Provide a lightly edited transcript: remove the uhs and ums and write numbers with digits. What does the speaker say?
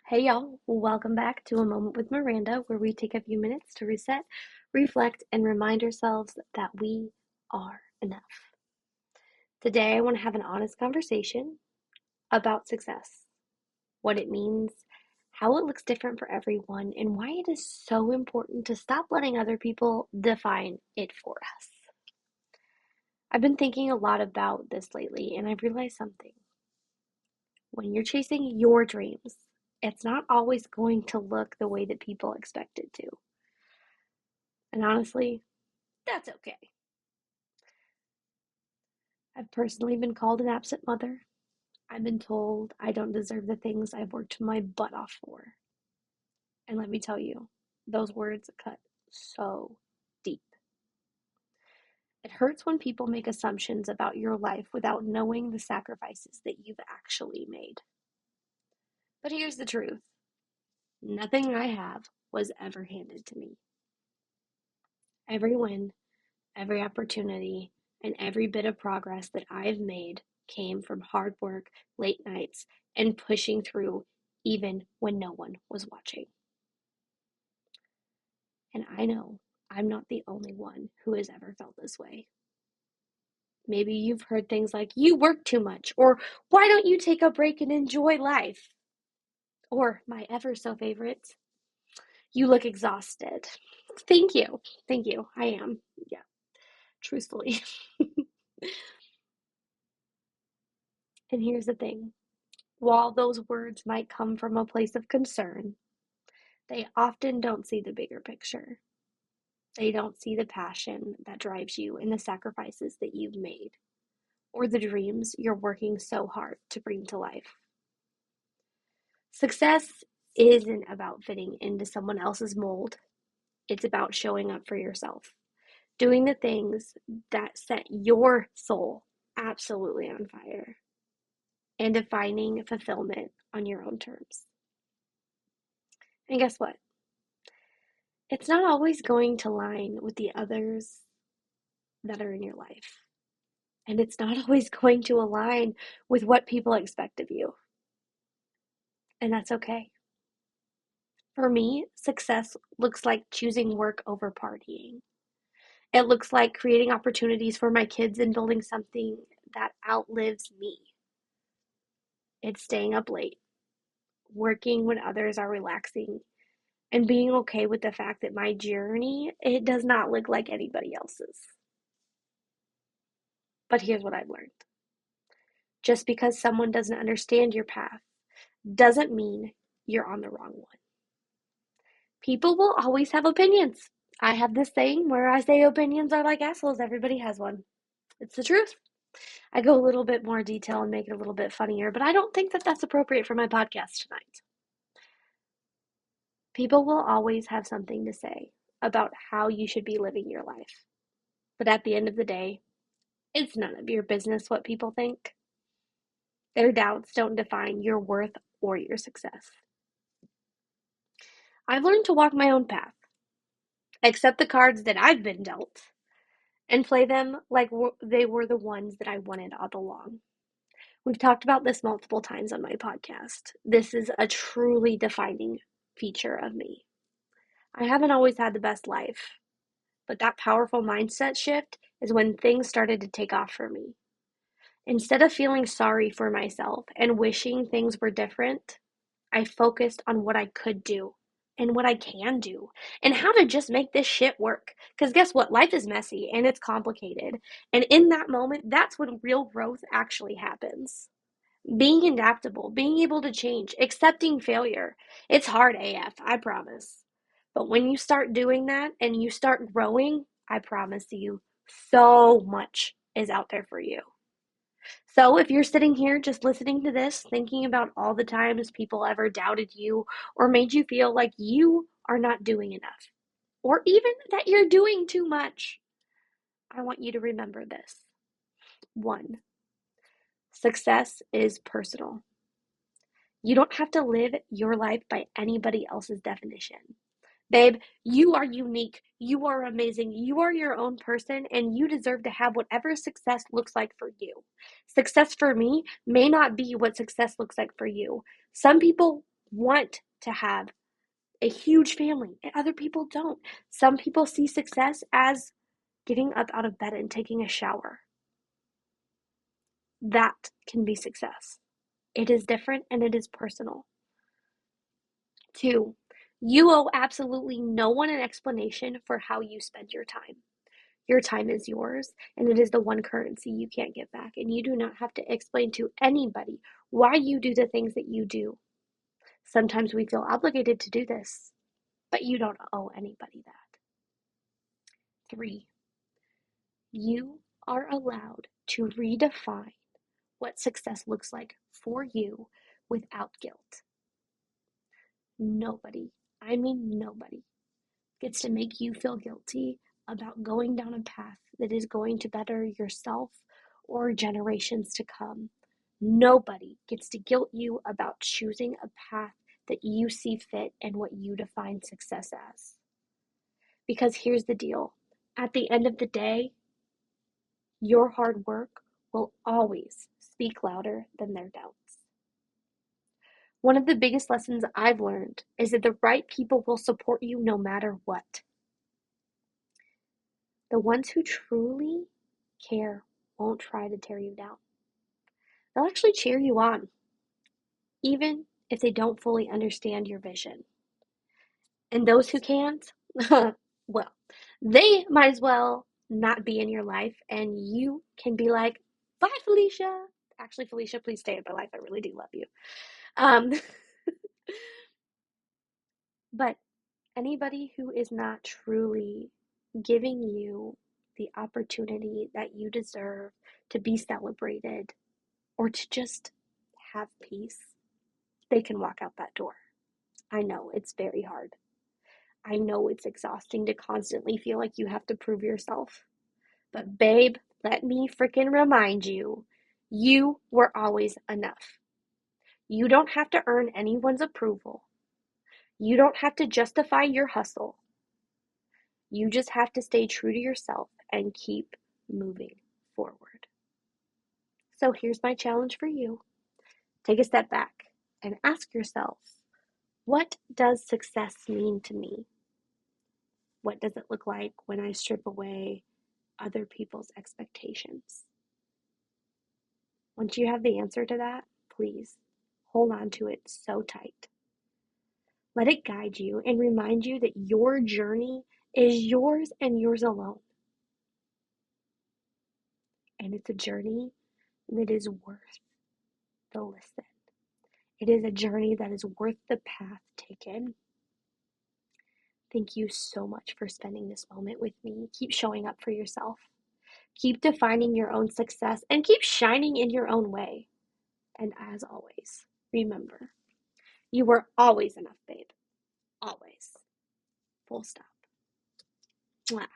Hey y'all, welcome back to A Moment with Miranda, where we take a few minutes to reset, reflect, and remind ourselves that we are enough. Today, I want to have an honest conversation about success, what it means, how it looks different for everyone, and why it is so important to stop letting other people define it for us. I've been thinking a lot about this lately, and I've realized something. When you're chasing your dreams, it's not always going to look the way that people expect it to. And honestly, that's okay. I've personally been called an absent mother. I've been told I don't deserve the things I've worked my butt off for. And let me tell you, those words cut so deep. It hurts when people make assumptions about your life without knowing the sacrifices that you've actually made. But here's the truth: nothing I have was ever handed to me. Every win, every opportunity, and every bit of progress that I've made came from hard work, late nights, and pushing through even when no one was watching. And I know I'm not the only one who has ever felt this way. Maybe you've heard things like, you work too much, or why don't you take a break and enjoy life? Or my ever so favorite, you look exhausted. Thank you. Thank you. I am. Yeah, truthfully. And here's the thing: while those words might come from a place of concern, they often don't see the bigger picture. They don't see the passion that drives you and the sacrifices that you've made, or the dreams you're working so hard to bring to life. Success isn't about fitting into someone else's mold, it's about showing up for yourself, doing the things that set your soul absolutely on fire, and defining fulfillment on your own terms. And guess what? It's not always going to line with the others that are in your life. And it's not always going to align with what people expect of you. And that's okay. For me, success looks like choosing work over partying. It looks like creating opportunities for my kids and building something that outlives me. It's staying up late, working when others are relaxing, and being okay with the fact that my journey, it does not look like anybody else's. But here's what I've learned. Just because someone doesn't understand your path doesn't mean you're on the wrong one. People will always have opinions. I have this saying where I say opinions are like assholes. Everybody has one. It's the truth. I go a little bit more detail and make it a little bit funnier, but I don't think that that's appropriate for my podcast tonight. People will always have something to say about how you should be living your life. But at the end of the day, it's none of your business what people think. Their doubts don't define your worth or your success. I've learned to walk my own path, accept the cards that I've been dealt, and play them like they were the ones that I wanted all along. We've talked about this multiple times on my podcast. This is a truly defining feature of me. I haven't always had the best life, but that powerful mindset shift is when things started to take off for me. Instead of feeling sorry for myself and wishing things were different, I focused on what I could do and what I can do and how to just make this shit work. Because guess what? Life is messy and it's complicated. And in that moment, that's when real growth actually happens. Being adaptable, being able to change, accepting failure. It's hard AF, I promise. But when you start doing that and you start growing, I promise you, so much is out there for you. So if you're sitting here just listening to this, thinking about all the times people ever doubted you or made you feel like you are not doing enough, or even that you're doing too much, I want you to remember this. One, success is personal. You don't have to live your life by anybody else's definition. Babe, you are unique. You are amazing. You are your own person, and you deserve to have whatever success looks like for you. Success for me may not be what success looks like for you. Some people want to have a huge family, and other people don't. Some people see success as getting up out of bed and taking a shower. That can be success. It is different and it is personal. 2, you owe absolutely no one an explanation for how you spend your time. Your time is yours, and it is the one currency you can't get back, and you do not have to explain to anybody why you do the things that you do. Sometimes we feel obligated to do this, but you don't owe anybody that. 3, you are allowed to redefine what success looks like for you without guilt. Nobody, I mean nobody, gets to make you feel guilty about going down a path that is going to better yourself or generations to come. Nobody gets to guilt you about choosing a path that you see fit and what you define success as. Because here's the deal. At the end of the day, your hard work will always speak louder than their doubts. One of the biggest lessons I've learned is that the right people will support you no matter what. The ones who truly care won't try to tear you down. They'll actually cheer you on, even if they don't fully understand your vision. And those who can't, well, they might as well not be in your life, and you can be like, bye, Felicia. Actually, Felicia, please stay in my life. I really do love you. Um, but anybody who is not truly giving you the opportunity that you deserve to be celebrated or to just have peace, they can walk out that door. I know it's very hard. I know it's exhausting to constantly feel like you have to prove yourself. But babe, let me freaking remind you, you were always enough. You don't have to earn anyone's approval. You don't have to justify your hustle. You just have to stay true to yourself and keep moving forward. So here's my challenge for you. Take a step back and ask yourself, what does success mean to me? What does it look like when I strip away other people's expectations? Once you have the answer to that, please hold on to it so tight. Let it guide you and remind you that your journey is yours and yours alone. And it's a journey that is worth the listen. It is a journey that is worth the path taken. Thank you so much for spending this moment with me. Keep showing up for yourself. Keep defining your own success and keep shining in your own way. And as always, remember, you were always enough, babe. Always. Full stop. Mwah.